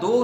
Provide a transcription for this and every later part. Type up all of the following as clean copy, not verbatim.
2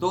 2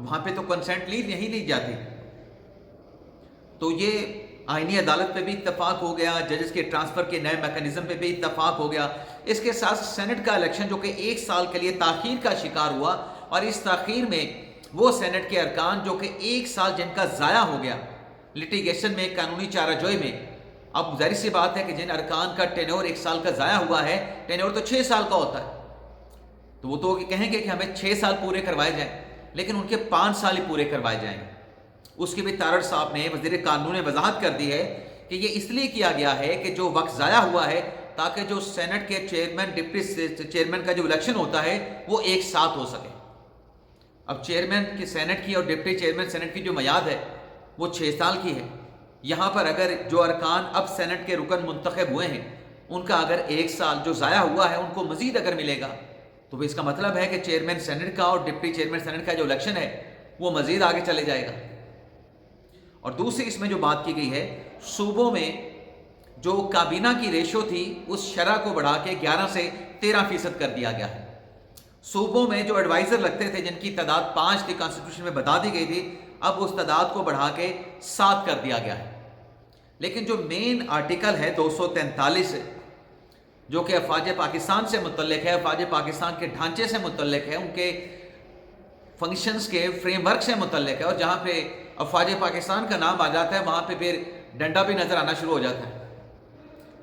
وہاں پہ تو کنسنٹ نہیں لی جاتی. تو یہ آئینی عدالت پہ بھی اتفاق ہو گیا, ججز کے ٹرانسفر کے نئے میکانزم پہ بھی اتفاق ہو گیا. اس کے ساتھ سینٹ کا الیکشن جو کہ 1 سال کے لیے تاخیر کا شکار ہوا, اور اس تاخیر میں وہ سینٹ کے ارکان جو کہ 1 سال جن کا ضائع ہو گیا لٹیگیشن میں, قانونی چارہ جوئی میں. اب ظاہر سی بات ہے کہ جن ارکان کا ٹینور 1 سال کا ضائع ہوا ہے, ٹینور تو 6 سال کا ہوتا ہے, تو وہ تو کہیں گے کہ ہمیں 6 سال پورے کروائے جائیں, لیکن ان کے 5 سال ہی پورے کروائے جائیں گے. اس کے بھی تارڑ صاحب نے, وزیر قانون نے وضاحت کر دی ہے کہ یہ اس لیے کیا گیا ہے کہ جو وقت ضائع ہوا ہے تاکہ جو سینٹ کے چیئرمین ڈپٹی چیئرمین کا جو الیکشن ہوتا ہے وہ ایک ساتھ ہو سکے. اب چیئرمین کی سینٹ کی اور ڈپٹی چیئرمین سینٹ کی جو میعاد ہے وہ 6 سال کی ہے. یہاں پر اگر جو ارکان اب سینٹ کے رکن منتخب ہوئے ہیں ان کا اگر 1 سال جو ضائع ہوا ہے ان کو مزید اگر ملے گا تو اس کا مطلب ہے کہ چیئرمین سینٹ کا اور ڈپٹی چیئرمین سینٹ کا جو الیکشن ہے وہ مزید آگے چلے جائے گا. اور دوسری اس میں جو بات کی گئی ہے, صوبوں میں جو کابینہ کی ریشو تھی اس شرح کو بڑھا کے 11 سے 13% کر دیا گیا ہے. صوبوں میں جو ایڈوائزر لگتے تھے جن کی تعداد 5 تھی, کانسٹیٹیوشن میں بتا دی گئی تھی, اب اس تعداد کو بڑھا کے 7 کر دیا گیا ہے. لیکن جو مین آرٹیکل ہے 243 جو کہ افواج پاکستان سے متعلق ہے, افواج پاکستان کے ڈھانچے سے متعلق ہے, ان کے فنکشنز کے فریم ورک سے متعلق ہے, اور جہاں پہ افواج پاکستان کا نام آ جاتا ہے وہاں پہ پھر ڈنڈا بھی نظر آنا شروع ہو جاتا ہے.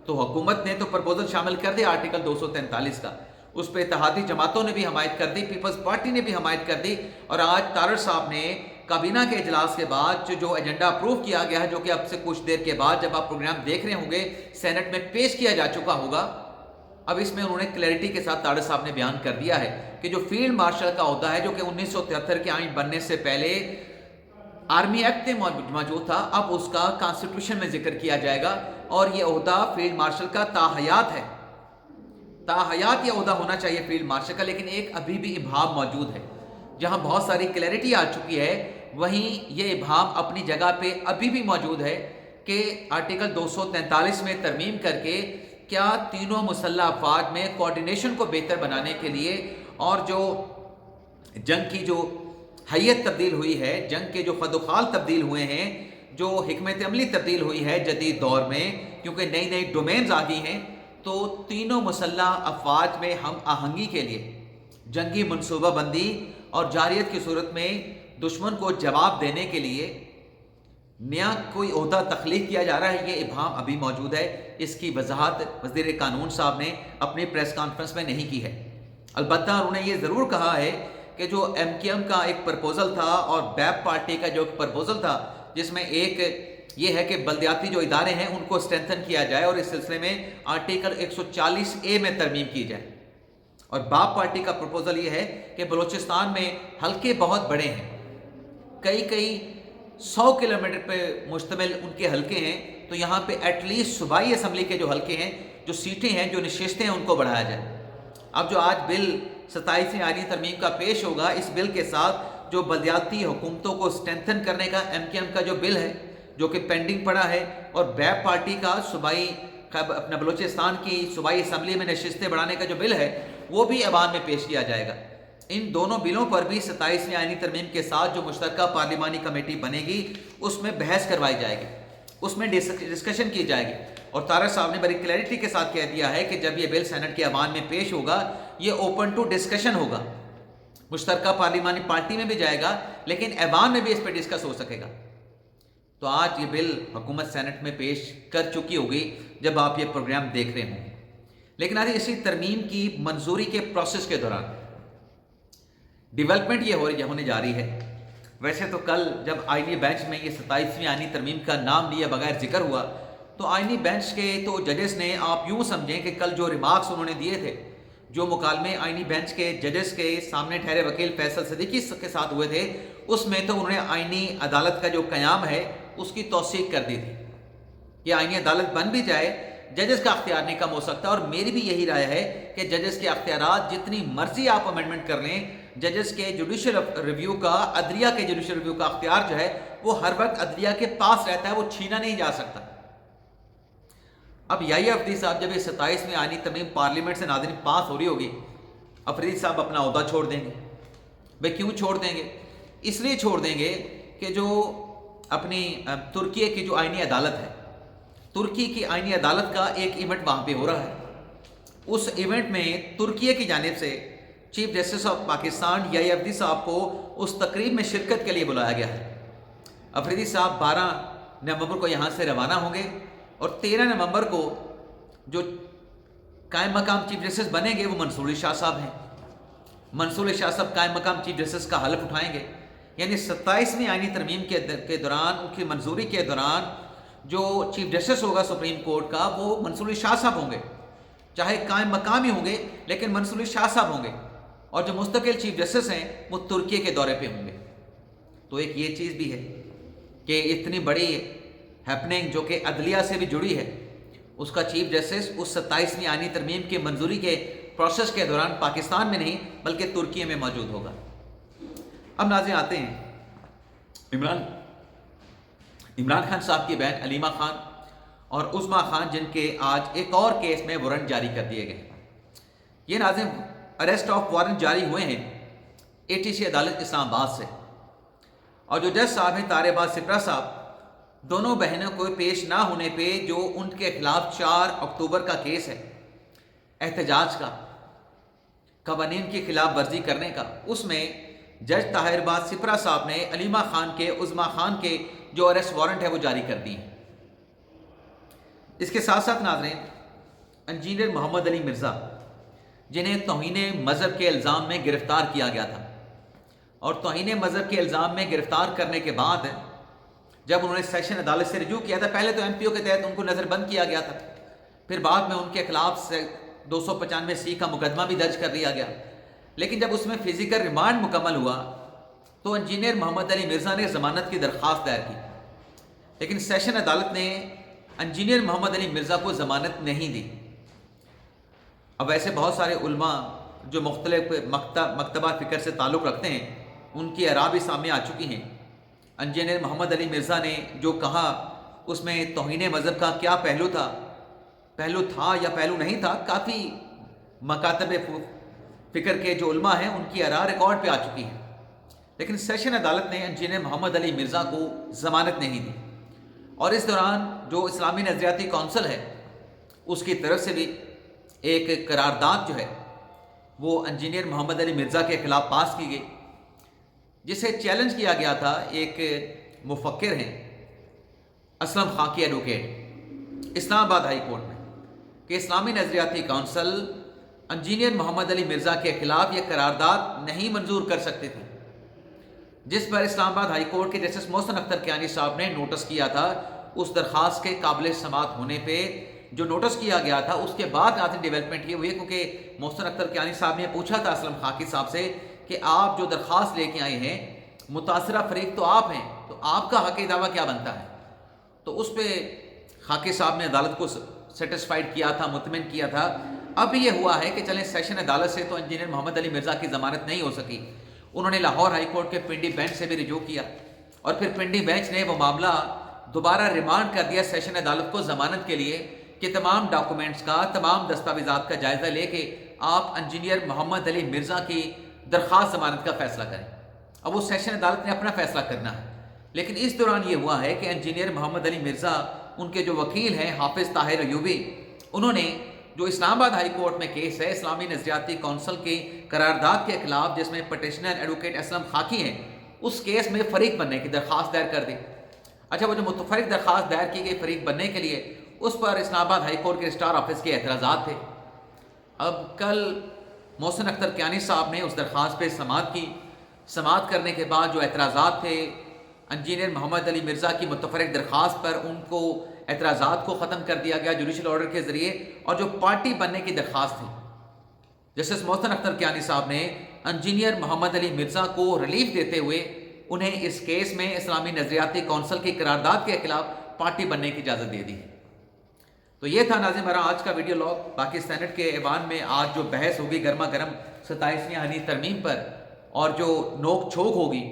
تو حکومت نے تو پرپوزل شامل کر دیا آرٹیکل 243 کا, اس پہ اتحادی جماعتوں نے بھی حمایت کر دی, پیپلز پارٹی نے بھی حمایت کر دی. اور آج تارڑ صاحب نے کابینہ کے اجلاس کے بعد جو ایجنڈا اپروو کیا گیا ہے, جو کہ اب سے کچھ دیر کے بعد جب آپ پروگرام دیکھ رہے ہوں گے سینٹ میں پیش کیا جا چکا ہوگا, اب اس میں انہوں نے کلیئرٹی کے ساتھ تارڑ صاحب نے بیان کر دیا ہے کہ جو فیلڈ مارشل کا عہدہ ہے جو کہ 1973 کے آئین بننے سے پہلے آرمی ایکٹ میں موجود تھا, اب اس کا کانسٹیٹیوشن میں ذکر کیا جائے گا, اور یہ عہدہ فیلڈ مارشل کا تاحیات ہے. تاحیات یہ عہدہ ہونا چاہیے فیلڈ مارشل کا, لیکن ایک ابھی بھی ابہام موجود ہے. جہاں بہت ساری کلیئرٹی آ چکی ہے وہیں یہ ابہام اپنی جگہ پہ ابھی بھی موجود ہے کہ آرٹیکل 243 میں ترمیم کر کے کیا تینوں مسلح افواج میں کوارڈینیشن کو بہتر بنانے کے لیے, اور جو جنگ کی جو حیت تبدیل ہوئی ہے, جنگ کے جو خد و خال تبدیل ہوئے ہیں, جو حکمت عملی تبدیل ہوئی ہے جدید دور میں, کیونکہ نئی نئی ڈومینز آ گئی ہیں, تو تینوں مسلح افواج میں ہم آہنگی کے لیے جنگی منصوبہ بندی اور جارحیت کی صورت میں دشمن کو جواب دینے کے لیے نیا کوئی عہدہ تخلیق کیا جا رہا ہے, یہ ابہام ابھی موجود ہے. اس کی وضاحت وزیر قانون صاحب نے اپنی پریس کانفرنس میں نہیں کی ہے. البتہ انہوں نے یہ ضرور کہا ہے کہ جو ایم کیو ایم کا ایک پرپوزل تھا اور بیپ پارٹی کا جو پرپوزل تھا, جس میں ایک یہ ہے کہ بلدیاتی جو ادارے ہیں ان کو اسٹرینتھن کیا جائے اور اس سلسلے میں آرٹیکل 140A میں ترمیم کی جائے, اور باپ پارٹی کا پرپوزل یہ ہے کہ بلوچستان میں حلقے بہت بڑے ہیں, کئی 100 کلومیٹر پہ مشتمل ان کے حلقے ہیں, تو یہاں پہ ایٹ لیسٹ صوبائی اسمبلی کے جو حلقے ہیں, جو سیٹیں ہیں, جو نشستیں ہیں, ان کو بڑھایا جائے. اب جو آج بل 27ویں آئینی ترمیم کا پیش ہوگا, اس بل کے ساتھ جو بلدیاتی حکومتوں کو اسٹرینتھن کرنے کا ایم کیو ایم کا جو بل ہے جو کہ پینڈنگ پڑا ہے, اور بیپ پارٹی کا صوبائی اپنا بلوچستان کی صوبائی اسمبلی میں نشستیں بڑھانے کا جو بل ہے وہ بھی ایوان میں پیش کیا جائے گا. ان دونوں بلوں پر بھی 27ویں آئینی ترمیم کے ساتھ جو مشترکہ پارلیمانی کمیٹی بنے گی اس میں بحث کروائی جائے گی, اس میں ڈسکشن کی جائے گی. اور طارق صاحب نے بڑی کلیئرٹی کے ساتھ کہہ دیا ہے کہ جب یہ بل سینٹ کے ایوان میں پیش ہوگا یہ اوپن ٹو ڈسکشن ہوگا, مشترکہ پارلیمانی پارٹی میں بھی جائے گا لیکن ایوان میں بھی اس پہ ڈسکس ہو سکے گا. تو آج یہ بل حکومت سینٹ میں پیش کر چکی ہوگی جب آپ یہ پروگرام دیکھ رہے ہوں. لیکن آج اسی ترمیم کی منظوری کے پروسیس کے دوران ڈیولپمنٹ یہ ہونے جا رہی ہے. ویسے تو کل جب آئینی بینچ میں یہ 27ویں آئینی ترمیم کا نام لیے بغیر ذکر ہوا تو آئینی بینچ کے تو ججز نے, آپ یوں سمجھیں کہ کل جو ریمارکس انہوں نے دیے تھے, جو مکالمے آئینی بینچ کے ججز کے سامنے ٹھہرے وکیل فیصل صدیقی کے ساتھ ہوئے تھے, اس میں تو انہوں نے آئینی عدالت کا جو قیام ہے اس کی توثیق کر دی تھی کہ آئینی عدالت بن بھی جائے, ججز کا اختیار نہیں کم ہو سکتا. اور میری بھی یہی رائے ہے کہ ججز کے اختیارات جتنی مرضی آپ امینڈمنٹ کر لیں, ججز کے جوڈیشل ریویو کا, عدلیہ کے جوڈیشل ریویو کا اختیار جو ہے وہ ہر وقت عدلیہ کے پاس رہتا ہے, وہ چھینا نہیں جا سکتا. اب یحییٰ افریدی صاحب جب یہ 27ویں آئینی ترمیم پارلیمنٹ سے ناظرین پاس ہو رہی ہوگی, افریدی صاحب اپنا عہدہ چھوڑ دیں گے. بھائی کیوں چھوڑ دیں گے؟ اس لیے چھوڑ دیں گے کہ جو اپنی ترکی کی جو آئینی عدالت ہے، ترکی کی آئینی عدالت کا ایک ایونٹ وہاں پہ ہو رہا ہے، اس ایونٹ میں ترکی کی جانب سے چیف جسٹس آف پاکستان یحییٰ عفریدی صاحب کو اس تقریب میں شرکت کے لیے بلایا گیا ہے۔ عفریدی صاحب 12 نومبر کو یہاں سے روانہ ہوں گے اور 13 نومبر کو جو قائم مقام چیف جسٹس بنیں گے وہ منصور علی شاہ صاحب ہیں۔ منصور علی شاہ صاحب قائم مقام چیف جسٹس کا حلف اٹھائیں گے، یعنی 27ویں آئینی ترمیم کے دوران، ان کی منظوری کے دوران جو چیف جسٹس ہوگا سپریم کورٹ کا وہ منصور علی شاہ صاحب ہوں گے، چاہے قائم مقام ہی ہوں گے لیکن منصور علی شاہ صاحب ہوں گے، اور جو مستقل چیف جسٹس ہیں وہ ترکی کے دورے پہ ہوں گے۔ تو ایک یہ چیز بھی ہے کہ اتنی بڑی ہیپننگ جو کہ عدلیہ سے بھی جڑی ہے، اس کا چیف جسٹس اس 27ویں آئینی ترمیم کی منظوری کے پروسیس کے دوران پاکستان میں نہیں بلکہ ترکی میں موجود ہوگا۔ اب ناظرین آتے ہیں عمران خان صاحب کی بہن علیمہ خان اور عظمیٰ خان، جن کے آج ایک اور کیس میں وارنٹ جاری کر دیے گئے۔ یہ ناظرین اریسٹ آف وارنٹ جاری ہوئے ہیں ATC عدالت اسلام آباد سے، اور جو جج صاحب ہیں طاہر عباس سپرہ صاحب، دونوں بہنوں کو پیش نہ ہونے پہ جو ان کے خلاف 4 اکتوبر کا کیس ہے احتجاج کا، قوانین کی خلاف ورزی کرنے کا، اس میں جج طاہر عباس سپرہ صاحب نے علیمہ خان کے، عظمیٰ خان کے جو اریسٹ وارنٹ ہے وہ جاری کر دی ہیں۔ اس کے ساتھ ساتھ ناظرین انجینئر محمد علی مرزا، جنہیں توہین مذہب کے الزام میں گرفتار کیا گیا تھا، اور توہین مذہب کے الزام میں گرفتار کرنے کے بعد جب انہوں نے سیشن عدالت سے رجوع کیا تھا، پہلے تو MPO کے تحت ان کو نظر بند کیا گیا تھا، پھر بعد میں ان کے خلاف 295C کا مقدمہ بھی درج کر لیا گیا، لیکن جب اس میں فزیکل ریمانڈ مکمل ہوا تو انجینئر محمد علی مرزا نے ضمانت کی درخواست دائر کی، لیکن سیشن عدالت نے انجینئر محمد علی مرزا کو ضمانت نہیں دی۔ اب ایسے بہت سارے علماء جو مختلف مکتبہ فکر سے تعلق رکھتے ہیں، ان کی آراء بھی سامنے آ چکی ہیں۔ انجینئر محمد علی مرزا نے جو کہا اس میں توہین مذہب کا کیا پہلو تھا یا پہلو نہیں تھا، کافی مکاتب فکر کے جو علماء ہیں ان کی آراء ریکارڈ پہ آ چکی ہیں، لیکن سیشن عدالت نے انجینئر محمد علی مرزا کو ضمانت نہیں دی، اور اس دوران جو اسلامی نظریاتی کونسل ہے اس کی طرف سے بھی ایک قرارداد جو ہے وہ انجینئر محمد علی مرزا کے خلاف پاس کی گئی، جسے چیلنج کیا گیا تھا ایک مفکر ہیں اسلم خاکی ایڈوکیٹ اسلام آباد ہائی کورٹ میں، کہ اسلامی نظریاتی کونسل انجینئر محمد علی مرزا کے خلاف یہ قرارداد نہیں منظور کر سکتے تھے، جس پر اسلام آباد ہائی کورٹ کے جسٹس محسن اختر کیانی صاحب نے نوٹس کیا تھا۔ اس درخواست کے قابل سماعت ہونے پہ جو نوٹس کیا گیا تھا، اس کے بعد آج ڈیولپمنٹ یہ ہوئی، کیونکہ محسن اختر کیانی صاحب نے پوچھا تھا اسلم خاکی صاحب سے کہ آپ جو درخواست لے کے آئے ہیں، متاثرہ فریق تو آپ ہیں، تو آپ کا حق دعویٰ کیا بنتا ہے؟ تو اس پہ خاکی صاحب نے عدالت کو سیٹسفائیڈ کیا تھا، مطمئن کیا تھا۔ اب یہ ہوا ہے کہ چلیں سیشن عدالت سے تو انجینئر محمد علی مرزا کی ضمانت نہیں ہو سکی، انہوں نے لاہور ہائی کورٹ کے پنڈی بینچ سے بھی رجوع کیا، اور پھر پنڈی بینچ نے وہ معاملہ دوبارہ ریمانڈ کر دیا سیشن عدالت کو ضمانت کے لیے کہ تمام ڈاکومنٹس کا، تمام دستاویزات کا جائزہ لے کے آپ انجینئر محمد علی مرزا کی درخواست ضمانت کا فیصلہ کریں۔ اب وہ سیشن عدالت نے اپنا فیصلہ کرنا ہے، لیکن اس دوران یہ ہوا ہے کہ انجینئر محمد علی مرزا، ان کے جو وکیل ہیں حافظ طاہر ایوبی، انہوں نے جو اسلام آباد ہائی کورٹ میں کیس ہے اسلامی نظریاتی کونسل کی قرارداد کے خلاف، جس میں پٹیشنر ایڈوکیٹ اسلم خاکی ہیں، اس کیس میں فریق بننے کی درخواست دائر کر دی۔ اچھا، وہ جو متفرق درخواست دائر کی گئی فریق بننے کے لیے، اس پر اسلام آباد ہائی کورٹ کے رجسٹرار آفس کے اعتراضات تھے۔ اب کل محسن اختر کیانی صاحب نے اس درخواست پہ سماعت کی، سماعت کرنے کے بعد جو اعتراضات تھے انجینئر محمد علی مرزا کی متفرق درخواست پر، ان کو اعتراضات کو ختم کر دیا گیا جوڈیشل آرڈر کے ذریعے، اور جو پارٹی بننے کی درخواست تھی، جسٹس محسن اختر کیانی صاحب نے انجینئر محمد علی مرزا کو ریلیف دیتے ہوئے انہیں اس کیس میں اسلامی نظریاتی کونسل کی قرارداد کے خلاف پارٹی بننے کی اجازت دے دی۔ تو یہ تھا ناظرین ہمارا آج کا ویڈیو لاگ۔ باقی سینٹ کے ایوان میں آج جو بحث ہوگی گرما گرم 27ویں آئینی ترمیم پر، اور جو نوک جھوک ہوگی،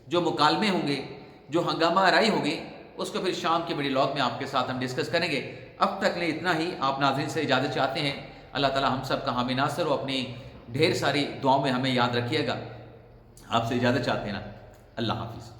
جو مکالمے ہوں گے، جو ہنگامہ آرائی ہوگی، اس کو پھر شام کے ویڈیو لاگ میں آپ کے ساتھ ہم ڈسکس کریں گے۔ اب تک لیے اتنا ہی۔ آپ ناظرین سے اجازت چاہتے ہیں۔ اللہ تعالی ہم سب کا حامی ناصر ہو، اپنی ڈھیر ساری دعاؤں میں ہمیں یاد رکھیے گا۔ آپ سے اجازت چاہتے ہیں نا۔ اللہ حافظ.